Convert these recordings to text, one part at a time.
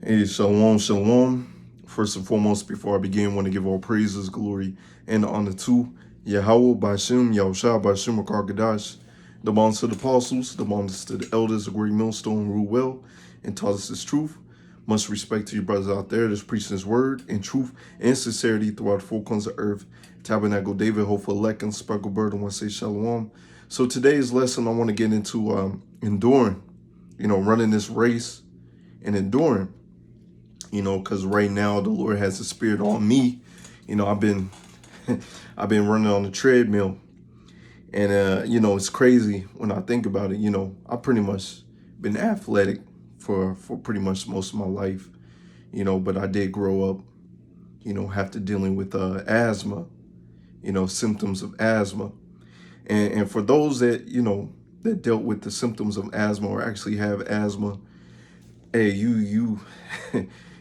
Hey, shalom, shalom. First and foremost, before I begin, I want to give all praises, glory, and honor to Yahweh, Bashim, Yahushua, Bashim, Akarkadash, the bonds to the apostles, the bonds to the elders, the great millstone, rule well, and taught us this truth. Much respect to you brothers out there that's preaching his word in truth and sincerity throughout the four corners of earth. Tabernacle David, hopeful elect, and speckled bird, and want to say shalom. So today's lesson, I want to get into enduring, running this race and enduring. Because right now the Lord has a spirit on me. I've been I've been running on the treadmill, and it's crazy when I think about it. I've pretty much been athletic for pretty much most of my life, but I did grow up, after dealing with asthma, symptoms of asthma, and for those that that dealt with the symptoms of asthma or actually have asthma, hey, you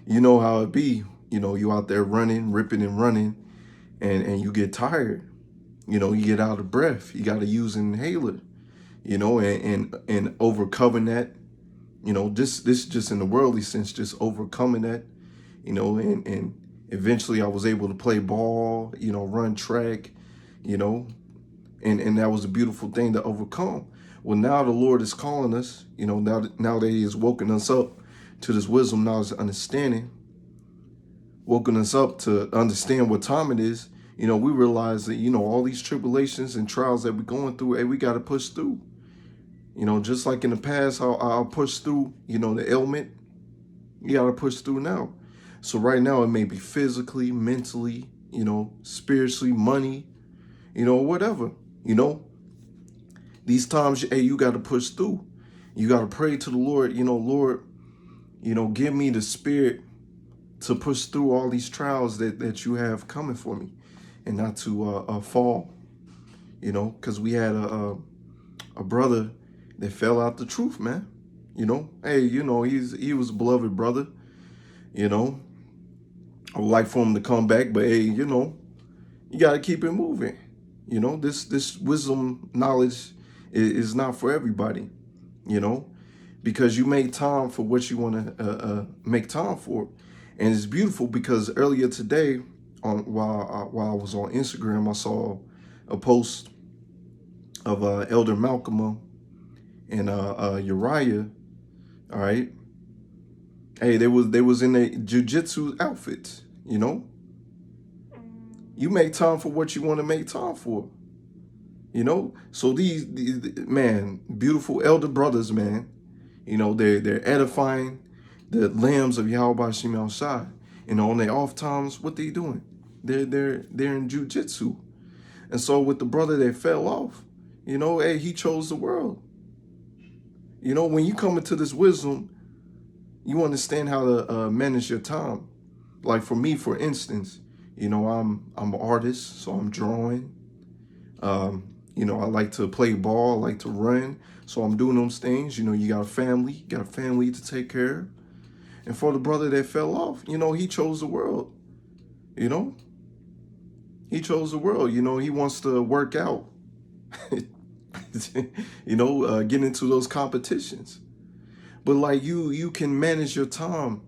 you know how it be. You out there running, ripping and running, and you get tired. You get out of breath. You got to use an inhaler. And overcoming that. This just in the worldly sense, just overcoming that. And eventually I was able to play ball. Run track. And that was a beautiful thing to overcome. Well, now the Lord is calling us. Now that He has woken us up to this wisdom, knowledge, and understanding, woken us up to understand what time it is, we realize that, all these tribulations and trials that we're going through, hey, we got to push through. Just like in the past, how I'll push through, the ailment, you got to push through now. So right now, it may be physically, mentally, spiritually, money, whatever, These times, hey, you got to push through. You got to pray to the Lord, Lord, give me the spirit to push through all these trials that you have coming for me, and not to fall, because we had a brother that fell out the truth, man. Hey, he was a beloved brother. I would like for him to come back, but hey, you got to keep it moving. This wisdom knowledge is not for everybody, because you make time for what you want to make time for. And it's beautiful because earlier today, while I was on Instagram, I saw a post of Elder Malcolm and Uriah. All right, hey, they was in a jiu-jitsu outfit. You make time for what you want to make time for. So these man, beautiful elder brothers, man. They're edifying the lambs of Yahweh Shemel Shai. And on their off times, what they doing? They're in jiu-jitsu. And so with the brother that fell off, hey, he chose the world. When you come into this wisdom, you understand how to manage your time. Like for me, for instance, I'm an artist, so I'm drawing. I like to play ball, I like to run. So I'm doing those things. You got a family, to take care of. And for the brother that fell off, he chose the world. He chose the world. He wants to work out. Get into those competitions. But like you can manage your time.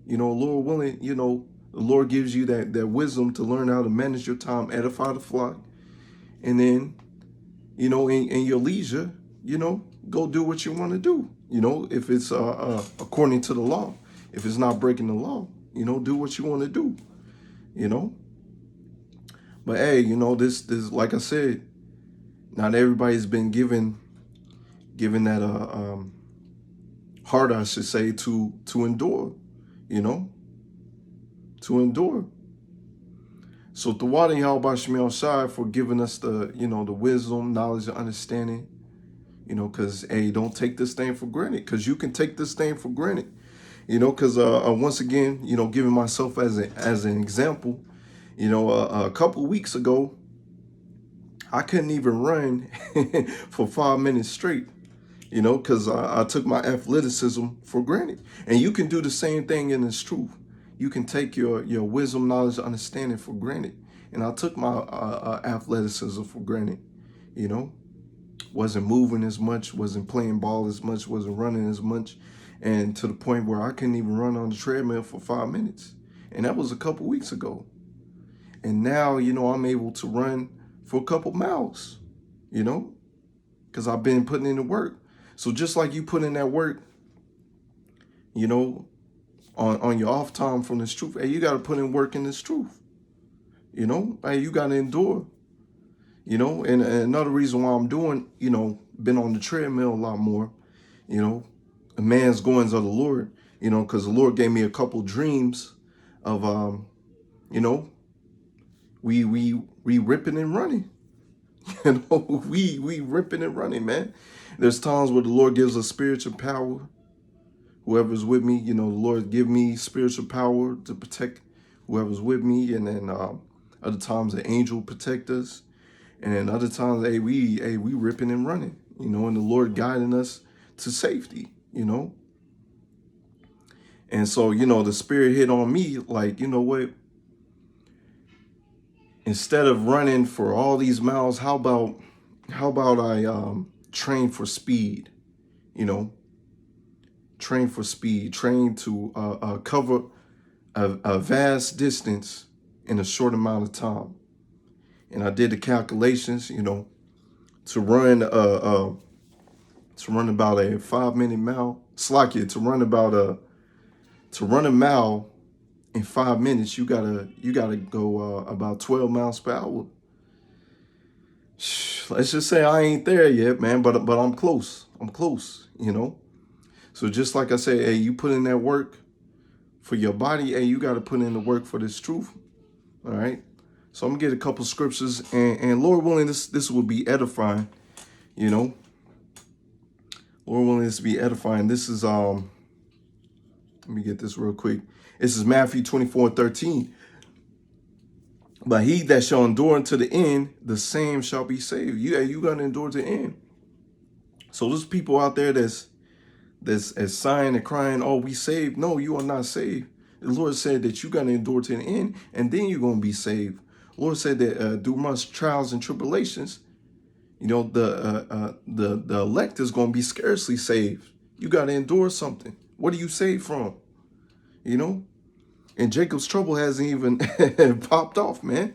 Lord willing, the Lord gives you that wisdom to learn how to manage your time, edify the flock. And then, in your leisure, go do what you want to do. If it's according to the law. If it's not breaking the law, do what you want to do, But hey, this like I said, not everybody's been given that heart, I should say, to endure, to endure. So Tawada Yahweh Shemel Shai for giving us the the wisdom, knowledge, and understanding, because hey, don't take this thing for granted, because you can take this thing for granted. Because once again, giving myself as an example, a couple weeks ago, I couldn't even run for 5 minutes straight, because I took my athleticism for granted. And you can do the same thing in this truth. You can take your wisdom, knowledge, understanding for granted. And I took my athleticism for granted, Wasn't moving as much, wasn't playing ball as much, wasn't running as much. and to the point where I couldn't even run on the treadmill for 5 minutes. And that was a couple weeks ago. And now, you know, I'm able to run for a couple miles, you know, because I've been putting in the work. So just like you put in that work, you know, on your off time from this truth, hey, you got to put in work in this truth, you know, hey, you got to endure, you know. And another reason why I'm doing, you know, been on the treadmill a lot more, you know, a man's goings of the Lord, you know, because the Lord gave me a couple dreams of, you know, we ripping and running, you know, we ripping and running, man. There's times where the Lord gives us spiritual power. Whoever's with me, you know, the Lord give me spiritual power to protect whoever's with me. And then other times the angel protect us. And then other times, hey, we ripping and running, you know, and the Lord guiding us to safety, you know. And so, you know, the Spirit hit on me like, you know what? Instead of running for all these miles, how about I train for speed, you know? Train for speed, train to cover a vast distance in a short amount of time. And I did the calculations, you know, to run about a 5-minute mile. Slack it, to run a mile in 5 minutes, you gotta go about 12 miles per hour. Let's just say I ain't there yet, man, but I'm close. I'm close, you know. So just like I say, hey, you put in that work for your body, hey, you got to put in the work for this truth. All right. So I'm gonna get a couple scriptures, and Lord willing, this will be edifying, you know. Lord willing, this to be edifying. This is let me get this real quick. This is Matthew 24:13. But he that shall endure unto the end, the same shall be saved. You gonna endure to the end. So there's people out there that's sighing and crying, oh, we saved. No, you are not saved. The Lord said that you're going to endure to the end, and then you're going to be saved. The Lord said that through much trials and tribulations, you know, the elect is going to be scarcely saved. You got to endure something. What are you saved from? You know? And Jacob's trouble hasn't even popped off, man.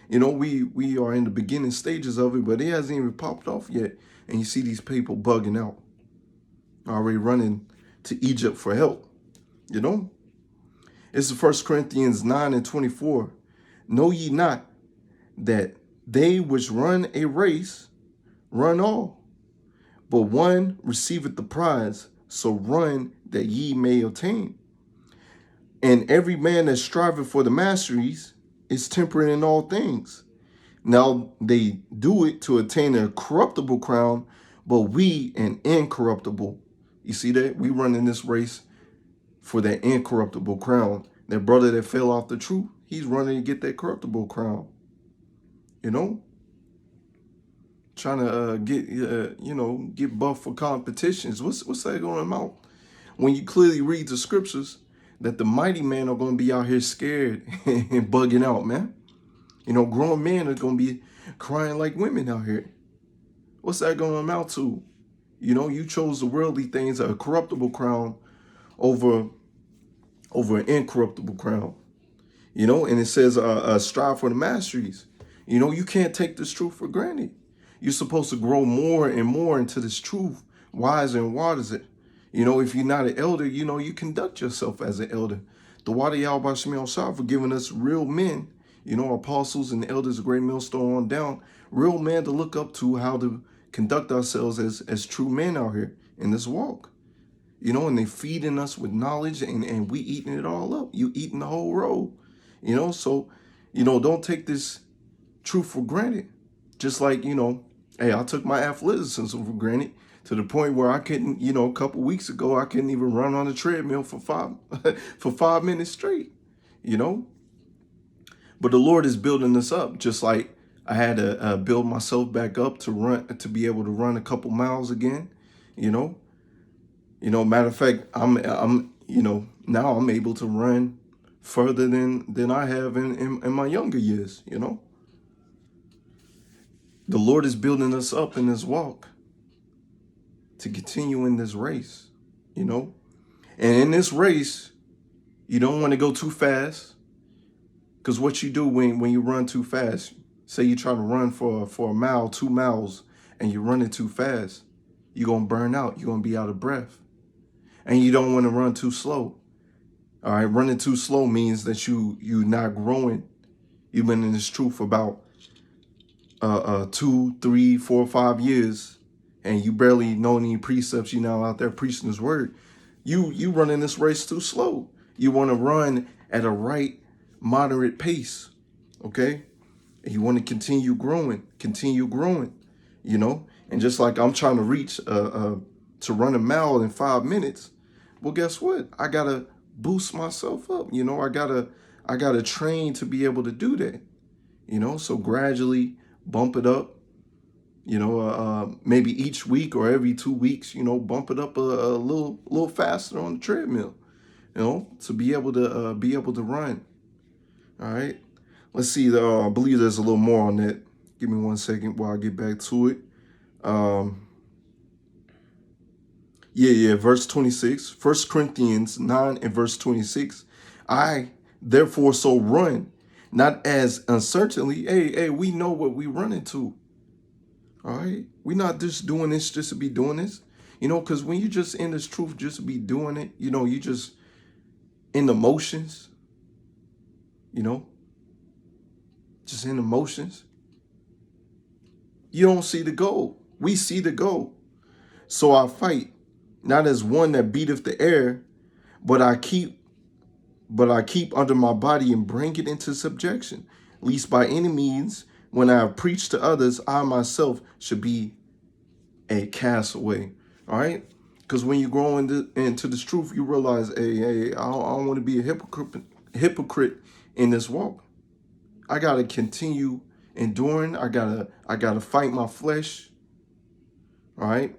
You know, we are in the beginning stages of it, but it hasn't even popped off yet. And you see these people bugging out, already running to Egypt for help, you know? It's 1 Corinthians 9:24. Know ye not that they which run a race run all, but one receiveth the prize, so run that ye may obtain. And every man that striveth for the masteries is temperate in all things. Now they do it to attain a corruptible crown, but we an incorruptible. You see that? We running this race for that incorruptible crown. That brother that fell off the truth, he's running to get that corruptible crown. You know? Trying to get buff for competitions. What's that going to amount? When you clearly read the scriptures, that the mighty men are going to be out here scared and bugging out, man. You know, grown men are going to be crying like women out here. What's that going to amount to? You know, you chose the worldly things, a corruptible crown, over an incorruptible crown. You know, and it says strive for the masteries. You know, you can't take this truth for granted. You're supposed to grow more and more into this truth, wiser and wiser. You know, if you're not an elder, you know, you conduct yourself as an elder. The water YASHAMIAHLA for giving us real men, you know, apostles and elders, a great millstone on down, real men to look up to, how to conduct ourselves as true men out here in this walk. You know, and they feeding us with knowledge, and we eating it all up. You eating the whole roll. You know, so, you know, don't take this truth for granted. Just like, you know, hey, I took my athleticism for granted to the point where I couldn't, you know, a couple weeks ago, I couldn't even run on the treadmill for 5 minutes straight, you know. But the Lord is building us up, just like I had to build myself back up to be able to run a couple miles again, you know. You know, matter of fact, I'm you know, now I'm able to run further than I have in my younger years, you know. The Lord is building us up in this walk to continue in this race, you know. And in this race, you don't want to go too fast. Because what you do when you run too fast, say you try to run for a mile, 2 miles, and you're running too fast, you're going to burn out. You're going to be out of breath. And you don't want to run too slow. All right, running too slow means that you're not growing. You've been in this truth for about 2, 3, 4, 5 years, and you barely know any precepts. You're now out there preaching His word. You running this race too slow. You want to run at a right, moderate pace, okay? And you want to continue growing, you know? And just like I'm trying to reach to run a mile in 5 minutes, well, guess what? I gotta boost myself up. You know, I gotta train to be able to do that. You know, so gradually bump it up. You know, maybe each week or every 2 weeks. You know, bump it up a little faster on the treadmill. You know, to be able to run. All right. Let's see. I believe there's a little more on that. Give me 1 second while I get back to it. Yeah, verse 26, 1 Corinthians 9 and verse 26. I, therefore, so run, not as uncertainly. Hey, we know what we run into. All right? We're not just doing this just to be doing this. You know, because when you just in this truth, just to be doing it, you know, you just in the motions, you know, just in the motions. You don't see the goal. We see the goal. So I fight, not as one that beateth the air, but I keep under my body and bring it into subjection, lest by any means, when I have preached to others, I myself should be a castaway. All right? Because when you grow into this truth, you realize, hey, I don't want to be a hypocrite in this walk. I gotta continue enduring. I gotta fight my flesh. All right?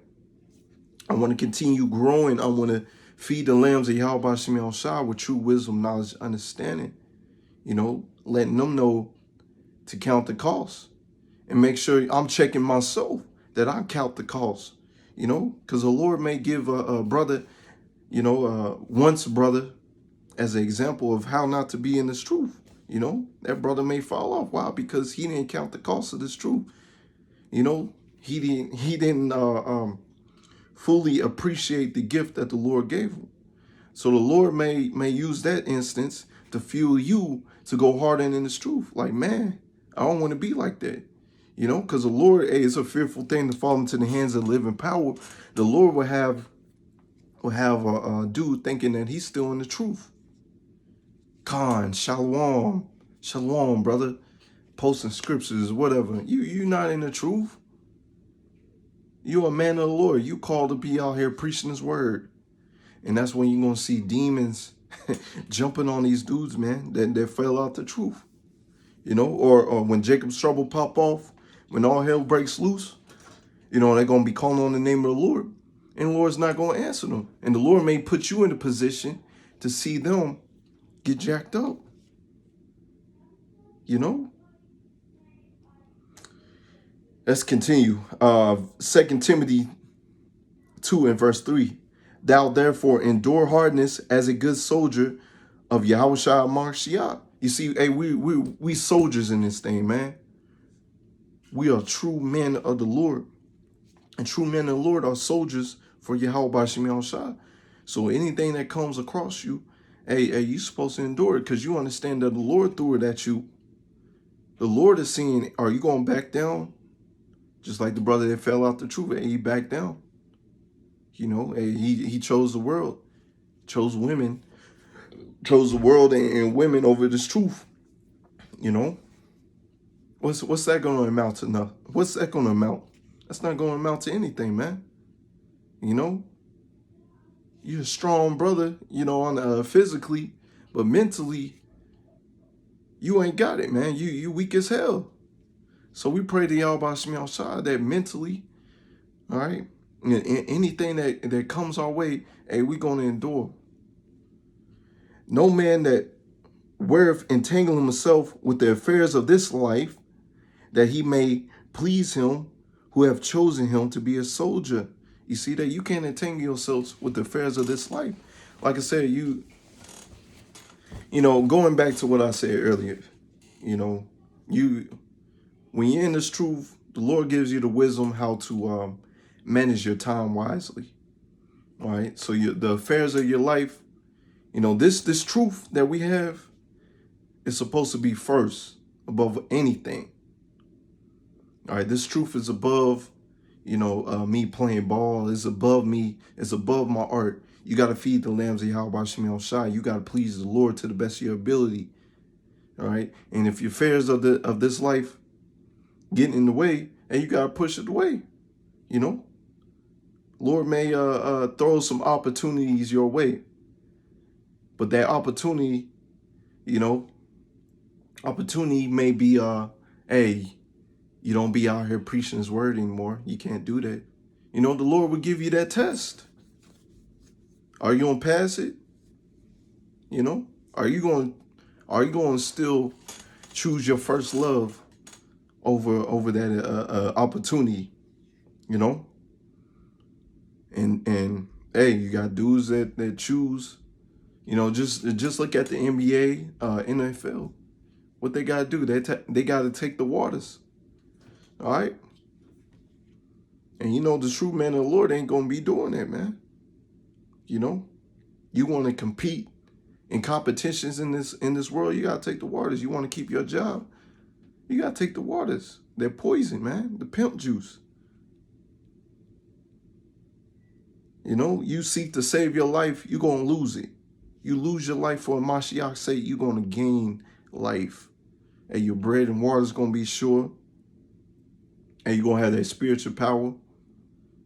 I want to continue growing. I want to feed the lambs of Yahweh Shah with true wisdom, knowledge, understanding. You know, letting them know to count the cost and make sure I'm checking myself that I count the cost. You know, because the Lord may give a brother, you know, once brother as an example of how not to be in this truth. You know, that brother may fall off. Why? Because he didn't count the cost of this truth. You know, he didn't fully appreciate the gift that the Lord gave him. So the Lord may use that instance to fuel you to go harder in this truth. Like, man, I don't want to be like that. You know, because the Lord, hey, it's a fearful thing to fall into the hands of living power. The Lord will have a dude thinking that he's still in the truth. Khan, shalom, brother. Posting scriptures, whatever. You're not in the truth. You're a man of the Lord. You called to be out here preaching His word. And that's when you're going to see demons jumping on these dudes, man, that fell out the truth. You know, or when Jacob's trouble pop off, when all hell breaks loose, you know, they're going to be calling on the name of the Lord. And the Lord's not going to answer them. And the Lord may put you in a position to see them get jacked up. You know? Let's continue. 2 Timothy 2 and verse 3. Thou therefore endure hardness as a good soldier of Yahushua Mashiach. You see, hey, we soldiers in this thing, man. We are true men of the Lord. And true men of the Lord are soldiers for Yahweh Simeon Shah. So anything that comes across you, hey, you're supposed to endure it because you understand that the Lord threw it at you. The Lord is saying, are you going to back down? Just like the brother that fell out the truth, hey, he backed down. You know, hey, he chose the world, chose women, chose the world and women over this truth. You know, what's that going to amount to? Nothing. What's that going to amount? That's not going to amount to anything, man. You know, you're a strong brother, you know, on physically, but mentally, you ain't got it, man. You weak as hell. So we pray to Yahweh Shemiah Shah that mentally, all right, anything that comes our way, hey, we're going to endure. No man that weareth entangling himself with the affairs of this life, that he may please him who have chosen him to be a soldier. You see that you can't entangle yourselves with the affairs of this life. like I said, you know, going back to what I said earlier, you know, when you're in this truth, the Lord gives you the wisdom how to manage your time wisely. All right. So the affairs of your life, you know, this truth that we have is supposed to be first above anything. All right. This truth is above, you know, me playing ball. It's above me. It's above my art. You got to feed the lambs of Yahweh Shemiel Shai. You got to please the Lord to the best of your ability. All right. And if your affairs of this life getting in the way, and you got to push it away, you know. Lord may throw some opportunities your way. But that opportunity, you know, opportunity may be, hey, you don't be out here preaching his word anymore. You can't do that. You know, the Lord will give you that test. Are you going to pass it? You know, are you going to still choose your first love over that opportunity, you know? And hey, you got dudes that choose, you know, just look at the NBA, NFL. What they got to do, they got to take the waters. All right? And you know, the true man of the Lord ain't going to be doing that, man. You know, you want to compete in competitions in this world, you got to take the waters. You want to keep your job, you got to take the waters. They're poison, man. The pimp juice. You know, you seek to save your life, you're going to lose it. You lose your life for a Mashiach's sake, you're going to gain life. And your bread and water is going to be sure. And you're going to have that spiritual power.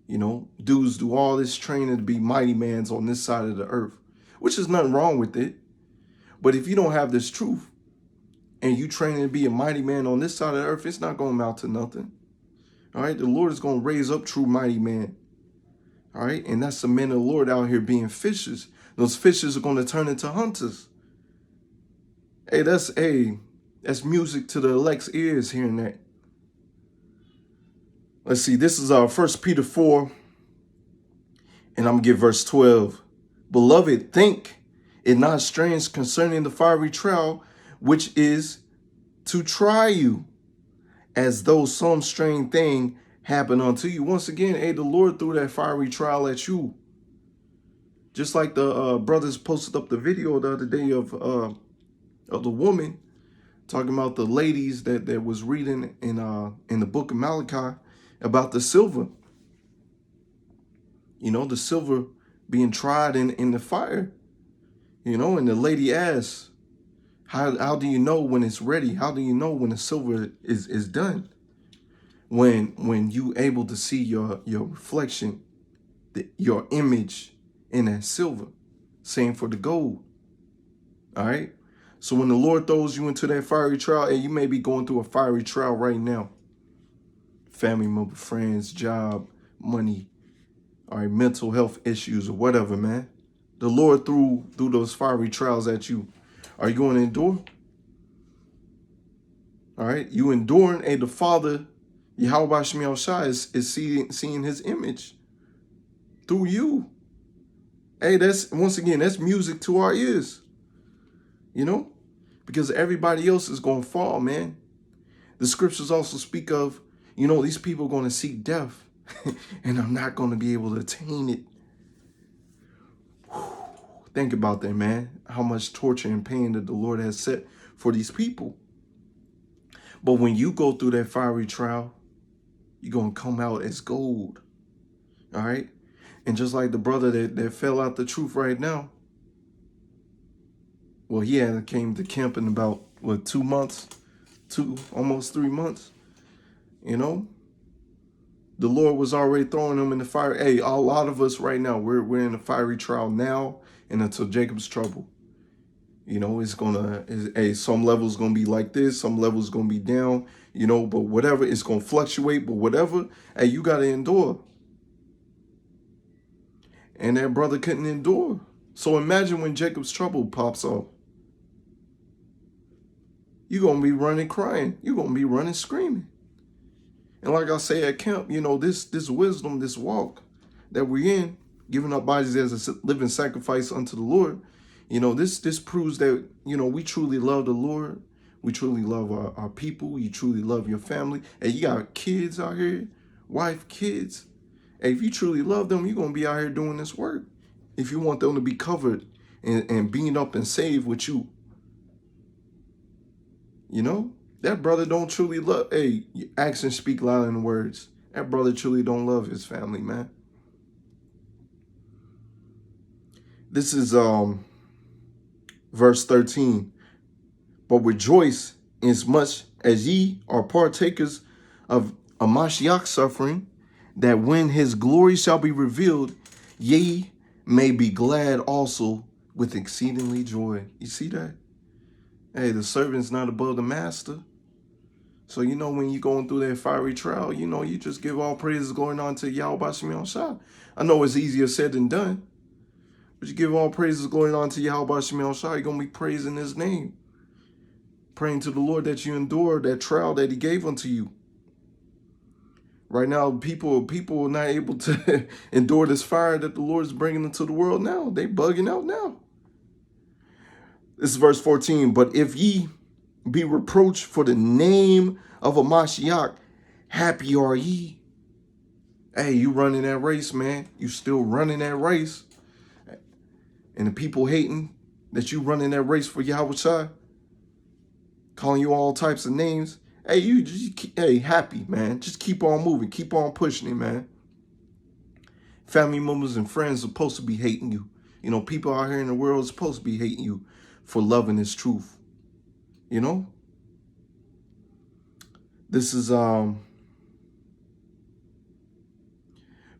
You know, dudes do all this training to be mighty mans on this side of the earth, which is nothing wrong with it. But if you don't have this truth and you training to be a mighty man on this side of the earth, it's not going to amount to nothing. All right, the Lord is going to raise up true mighty men. All right, and that's the men of the Lord out here being fishers. Those fishers are going to turn into hunters. Hey, that's music to the elect's ears hearing that. Let's see, this is our 1 Peter 4, and I'm going to give verse 12. Beloved, think it not strange concerning the fiery trial, which is to try you, as though some strange thing happened unto you. Once again, hey, the Lord threw that fiery trial at you. Just like the brothers posted up the video the other day of the woman talking about the ladies that was reading in the book of Malachi about the silver. You know, the silver being tried in the fire. You know, and the lady asks, how do you know when it's ready? How do you know when the silver is done? When you able to see your reflection, your image in that silver. Same for the gold. All right. So when the Lord throws you into that fiery trial, and you may be going through a fiery trial right now. Family member, friends, job, money, all right, mental health issues or whatever, man. The Lord threw those fiery trials at you. Are you going to endure? All right. You enduring, the Father, Yahweh Shemiel Shai, is seeing his image through you. Hey, that's, once again, that's music to our ears. You know, because everybody else is going to fall, man. The scriptures also speak of, you know, these people are going to seek death and I'm not going to be able to attain it. Whew. Think about that, man. How much torture and pain that the Lord has set for these people. But when you go through that fiery trial, you're going to come out as gold. All right. And just like the brother that fell out the truth right now. Well, he had came to camp in about, what, 2 months? Almost 3 months. You know, the Lord was already throwing them in the fire. Hey, a lot of us right now, we're in a fiery trial now and until Jacob's trouble. You know, it's gonna, some levels gonna be like this, some levels gonna be down, you know, but whatever, it's gonna fluctuate, but whatever, hey, you gotta endure. And that brother couldn't endure. So imagine when Jacob's trouble pops off. You're going to be running crying. You're going to be running screaming. And like I say at camp, you know, this wisdom, this walk that we're in, giving our bodies as a living sacrifice unto the Lord. You know, this proves that, you know, we truly love the Lord. We truly love our people. You truly love your family. And you got kids out here, wife, kids. And if you truly love them, you're going to be out here doing this work. If you want them to be covered and beaten up and saved with you. You know, that brother don't truly love, hey, actions speak louder than words. That brother truly don't love his family, man. This is verse 13. But rejoice inasmuch as ye are partakers of a Mashiach's suffering, that when his glory shall be revealed, ye may be glad also with exceedingly joy. You see that? Hey, the servant's not above the master. So, you know, when you're going through that fiery trial, you know, you just give all praises going on to Yahweh Simeon Shah. I know it's easier said than done, but you give all praises going on to Yahweh Simeon Shah. You're going to be praising his name. Praying to the Lord that you endure that trial that he gave unto you. Right now, people are not able to endure this fire that the Lord is bringing into the world now. They bugging out now. This is verse 14. But if ye be reproached for the name of a Mashiach, happy are ye. Hey, you running that race, man. You still running that race. And the people hating that you running that race for Yahweh Shai, calling you all types of names. Hey, you just hey, happy, man. Just keep on moving. Keep on pushing it, man. Family members and friends are supposed to be hating you. You know, people out here in the world are supposed to be hating you for loving this truth. You know? This is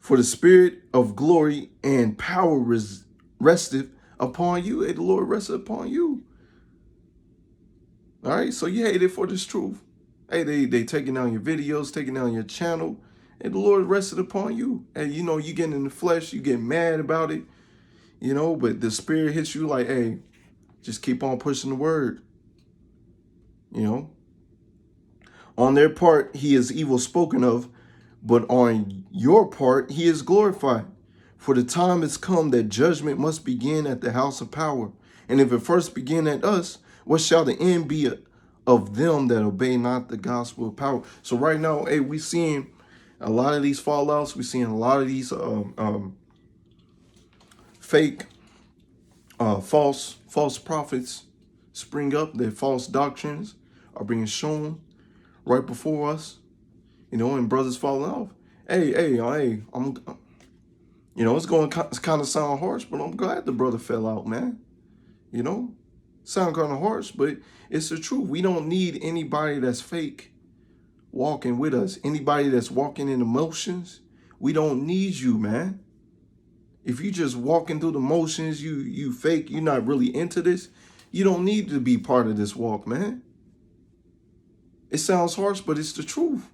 for the spirit of glory and power resteth upon you. Hey, the Lord rested upon you. All right, so you hate it for this truth. Hey, they taking down your videos, taking down your channel, and the Lord rested upon you. And you know, you getting in the flesh, you get mad about it, you know, but the spirit hits you like, hey, just keep on pushing the word. You know, on their part, he is evil spoken of, but on your part, he is glorified. For the time has come that judgment must begin at the house of power. And if it first begin at us, what shall the end be of them that obey not the gospel of power? So right now, hey, we seeing a lot of these fallouts. We're seeing a lot of these fake, false prophets spring up. Their false doctrines are being shown right before us. You know, and brothers falling off. Hey, I'm. You know, it's kind of sound harsh, but I'm glad the brother fell out, man. You know, sound kind of harsh, but it's the truth. We don't need anybody that's fake walking with us. Anybody that's walking in emotions. We don't need you, man. If you just walking through the motions, you fake, you're not really into this, you don't need to be part of this walk, man. It sounds harsh, but it's the truth.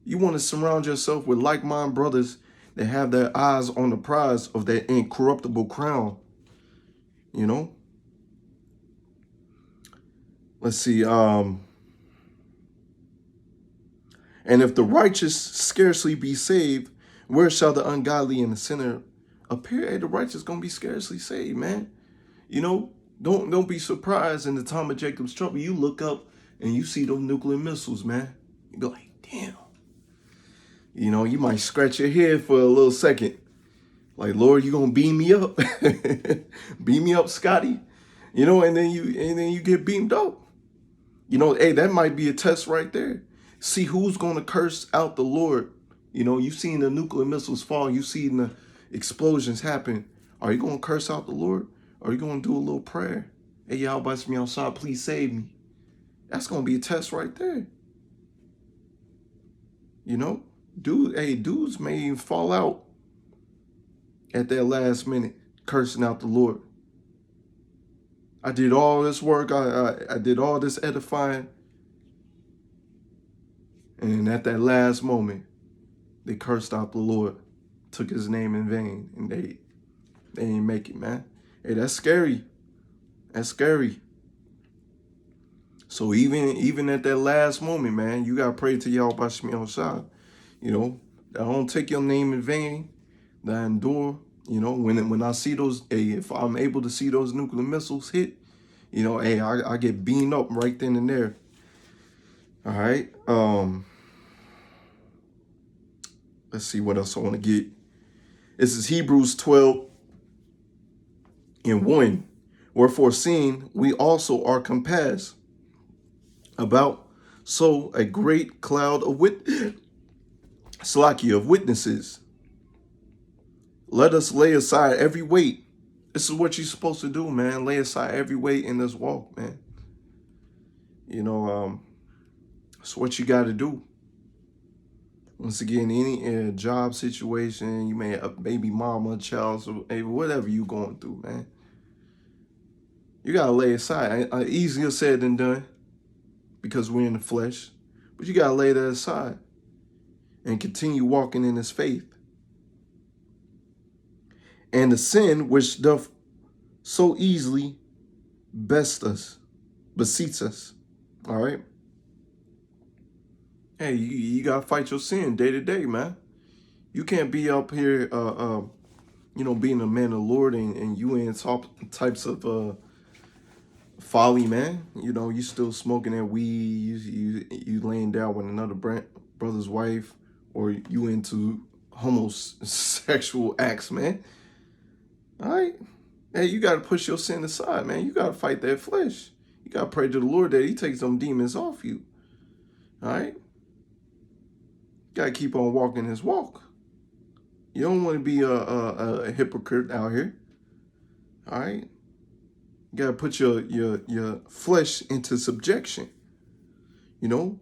You want to surround yourself with like-minded brothers that have their eyes on the prize of that incorruptible crown. You know? Let's see. And if the righteous scarcely be saved, where shall the ungodly and the sinner appear? Hey, the righteous gonna be scarcely saved, man. You know, don't be surprised in the time of Jacob's trouble. You look up and you see those nuclear missiles, man. You go like, damn. You know, you might scratch your head for a little second. Like, Lord, you gonna beam me up. Beam me up, Scotty. You know, and then you get beamed up. You know, hey, that might be a test right there. See who's gonna curse out the Lord. You know, you've seen the nuclear missiles fall, you've seen the explosions happen. Are you gonna curse out the Lord? Or are you gonna do a little prayer? Hey, y'all, bless me outside, please save me. That's gonna be a test right there. You know? Dudes may even fall out at their last minute, cursing out the Lord. I did all this work, I did all this edifying, and at that last moment, they cursed out the Lord, took his name in vain, and they didn't make it, man. Hey, that's scary. That's scary. So even at that last moment, man, you gotta pray to Yahweh Shai. You know, don't take your name in vain. that I endure. You know, when I see those, hey, if I'm able to see those nuclear missiles hit, you know, hey, I get beamed up right then and there. All right. Let's see what else I want to get. This is Hebrews 12:1. Wherefore, seeing we also are compassed about so a great cloud of witnesses, let us lay aside every weight. This is what you're supposed to do, man. Lay aside every weight in this walk, man. You know, it's what you got to do. Once again, any job situation, you may have a baby mama, child, so, hey, whatever you going through, man. You got to lay aside. Easier said than done because we're in the flesh. But you got to lay that aside and continue walking in his faith. And the sin which doth so easily beseets us. All right. Hey, you got to fight your sin day to day, man. You can't be up here, you know, being a man of the Lord and you in types of folly, man. You know, you still smoking that weed, you laying down with another brother's wife, or you into homosexual acts, man. All right. Hey, you got to push your sin aside, man. You got to fight that flesh. You got to pray to the Lord that he takes them demons off you. All right. You got to keep on walking his walk. You don't want to be a hypocrite out here. All right. You got to put your flesh into subjection, you know.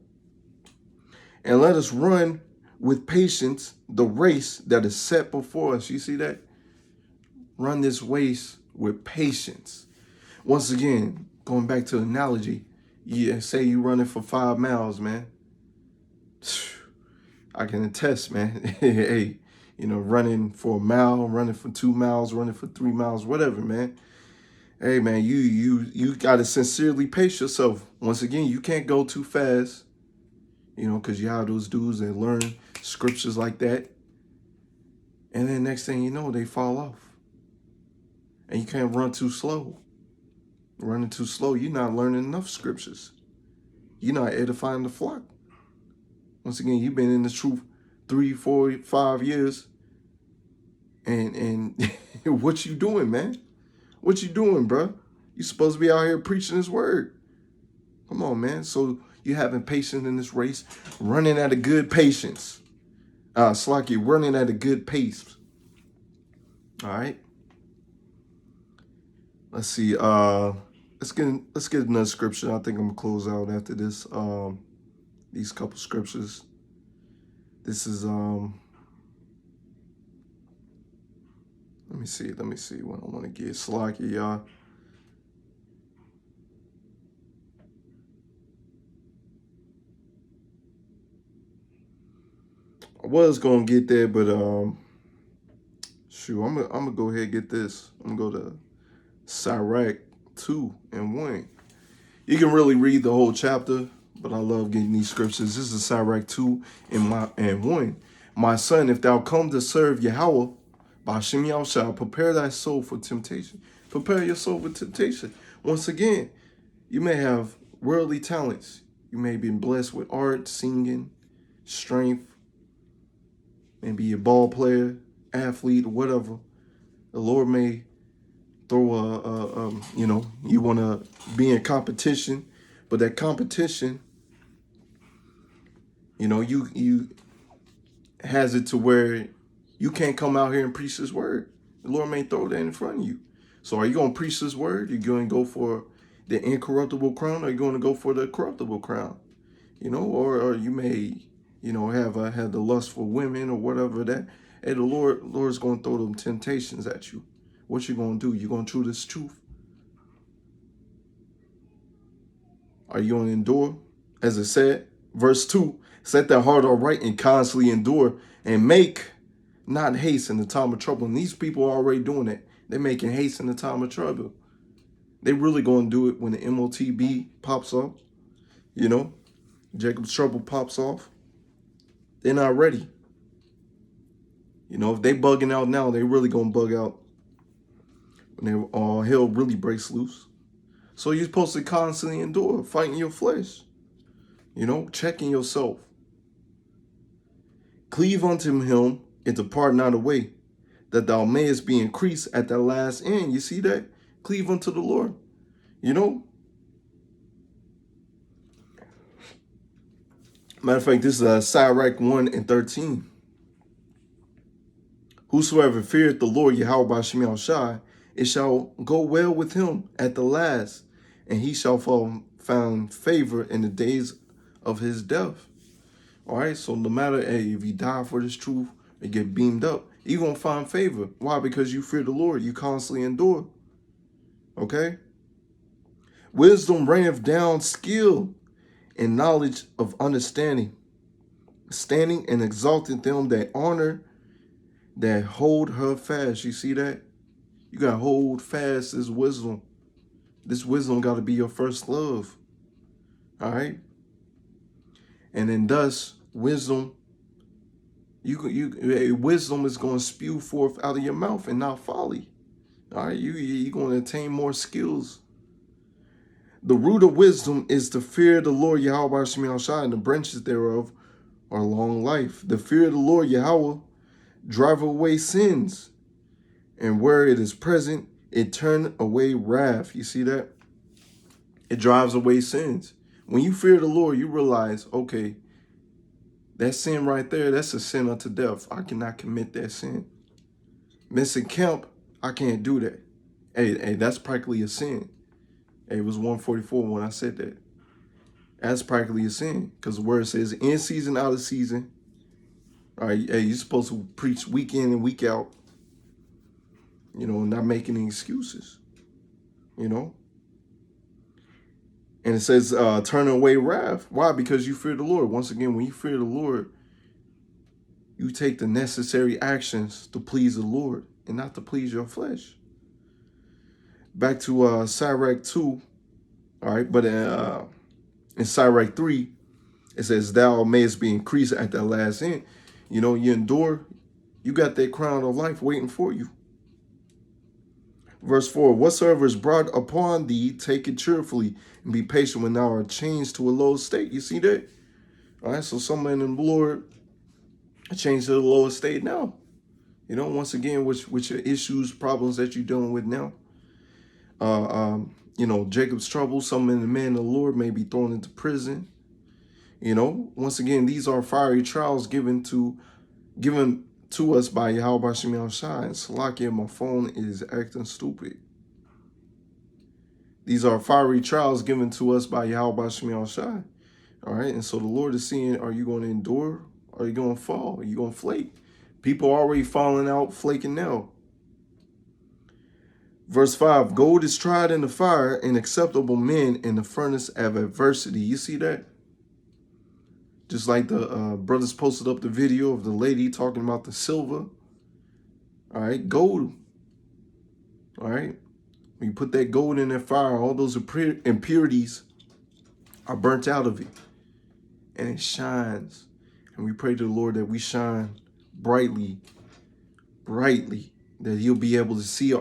And let us run with patience the race that is set before us. You see that? Run this race with patience. Once again, going back to the analogy, say you running for 5 miles, man. I can attest, man. Hey, you know, running for a mile, running for 2 miles, running for 3 miles, whatever, man. Hey, man, you got to sincerely pace yourself. Once again, you can't go too fast, you know, because you have those dudes that learn scriptures like that. And then next thing you know, they fall off. And you can't run too slow. Running too slow, you're not learning enough scriptures. You're not edifying the flock. Once again, you've been in the truth 3, 4, 5 years. And what you doing, man? What you doing, bro? You supposed to be out here preaching his word. Come on, man. So you having patience in this race, running at a good patience. Slacky, running at a good pace. All right. Let's see. Let's get another scripture. I think I'm gonna close out after this. These couple scriptures. This is let me see what I want to get. Slacky, y'all. I was gonna get there, but shoot, I'm gonna go ahead and get this. I'm gonna go to Sirach 2:1. You can really read the whole chapter, but I love getting these scriptures. This is Sirach 2:1. My son, if thou come to serve Yahweh, YASHAMIAHLA, prepare thy soul for temptation. Prepare your soul for temptation. Once again, you may have worldly talents. You may be blessed with art, singing, strength, maybe a ball player, athlete, or whatever. The Lord may throw you know, you want to be in competition, but that competition, you know, you has it to where you can't come out here and preach his word. The Lord may throw that in front of you. So are you going to preach his word? You're going to go for the incorruptible crown, or are you going to go for the corruptible crown? You know, or you may, you know, have the lust for women or whatever that. Hey, the Lord's going to throw them temptations at you. What you going to do? You going to choose this truth? Are you going to endure? As it said, verse 2, set that heart aright and constantly endure, and make not haste in the time of trouble. And these people are already doing it. They're making haste in the time of trouble. They really going to do it when the MOTB pops off. You know, Jacob's trouble pops off. They're not ready. You know, if they bugging out now, they really gonna bug out when all hell really breaks loose. So you're supposed to constantly endure, fighting your flesh. You know, checking yourself. Cleave unto him and depart not away, that thou mayest be increased at the last end. You see that? Cleave unto the Lord. You know? Matter of fact, this is Sirach 1:13. Whosoever feareth the Lord Yahweh by Shai, it shall go well with him at the last, and he shall find favor in the days of his death. All right, so no matter if you die for this truth and get beamed up, you're going to find favor. Why? Because you fear the Lord. You constantly endure. Okay? Wisdom raineth down skill and knowledge of understanding, standing and exalting them that honor, that hold her fast. You see that? You got to hold fast this wisdom. This wisdom got to be your first love. All right? And then thus, wisdom, wisdom is going to spew forth out of your mouth and not folly. All right? You're going to attain more skills. The root of wisdom is to fear the Lord Yahweh Shai, and the branches thereof are long life. The fear of the Lord Yahweh drive away sins, and where it is present, it turn away wrath. You see that? It drives away sins. When you fear the Lord, you realize, okay, that sin right there, that's a sin unto death. I cannot commit that sin. Missing camp, I can't do that. Hey, that's practically a sin. Hey, it was 144 when I said that. That's practically a sin, because the word says in season, out of season. All right, hey, you're supposed to preach week in and week out. You know, not making any excuses. You know. And it says, turn away wrath. Why? Because you fear the Lord. Once again, when you fear the Lord, you take the necessary actions to please the Lord and not to please your flesh. Back to Sirach 2, all right, but in Sirach 3, it says, thou mayest be increased at that last end. You know, you endure, you got that crown of life waiting for you. Verse 4, whatsoever is brought upon thee, take it cheerfully, and be patient when thou art changed to a low state. You see that? All right, so some men in the Lord changed to the lower state now. You know, once again, with your issues, problems that you're dealing with now. You know, Jacob's trouble, some of the men of the Lord may be thrown into prison. You know, once again, these are fiery trials given to us by Yahweh Simeon Shai. And Salakia, my phone is acting stupid. These are fiery trials given to us by Yahweh Simeon Shai. All right, and so the Lord is seeing, are you going to endure? Or are you going to fall? Are you going to flake? People are already falling out, flaking now. Verse 5, gold is tried in the fire, and acceptable men in the furnace of adversity. You see that? Just like the brothers posted up the video of the lady talking about the silver. All right, gold. All right. When you put that gold in that fire, all those impurities are burnt out of it. And it shines. And we pray to the Lord that we shine brightly, that he'll be able to see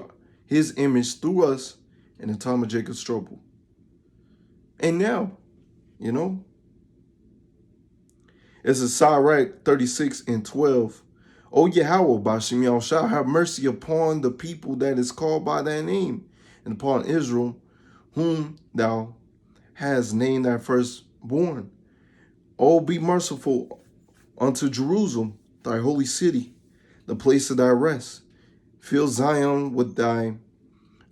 his image through us in the time of Jacob's trouble. And now, you know, it's a Sirach 36:12. O Yahweh, Bashem Yahushua, have mercy upon the people that is called by thy name, and upon Israel, whom thou hast named thy firstborn. O be merciful unto Jerusalem, thy holy city, the place of thy rest. Fill Zion with thy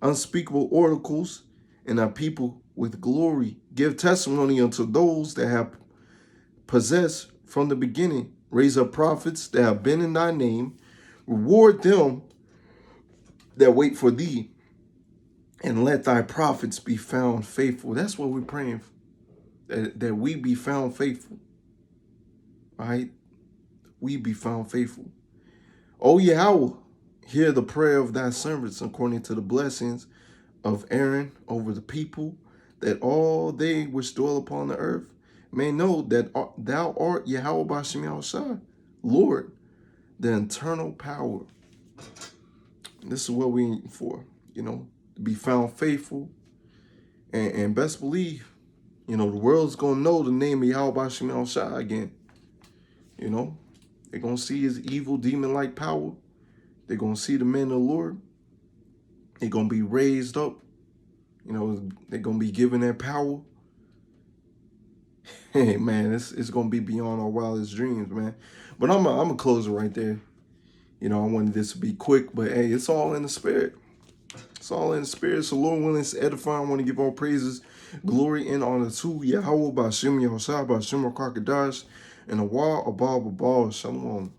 unspeakable oracles, and thy people with glory. Give testimony unto those that have possessed from the beginning. Raise up prophets that have been in thy name. Reward them that wait for thee, and let thy prophets be found faithful. That's what we're praying for, that we be found faithful. All right? We be found faithful. O Yahweh, hear the prayer of thy servants according to the blessings of Aaron over the people, that all they which dwell upon the earth may know that thou art Yahweh Bashem Yahushua, Lord, the internal power. And this is what we aim for, you know, to be found faithful. And best believe, you know, the world's going to know the name of Yahweh Shemel Shai again. You know, they're going to see his evil demon-like power. They're going to see the men of the Lord. They're going to be raised up. You know, they're going to be given that power. Hey, man, it's going to be beyond our wildest dreams, man. But I'm going to close it right there. You know, I wanted this to be quick, but hey, it's all in the spirit. It's all in the spirit. So Lord willing, it's edifying. I want to give all praises, glory, and honor to Yahweh, Ba'ashem Yahushua, Ba'ashem Rakakadash, and a YASHAMIAHLA. Shalom.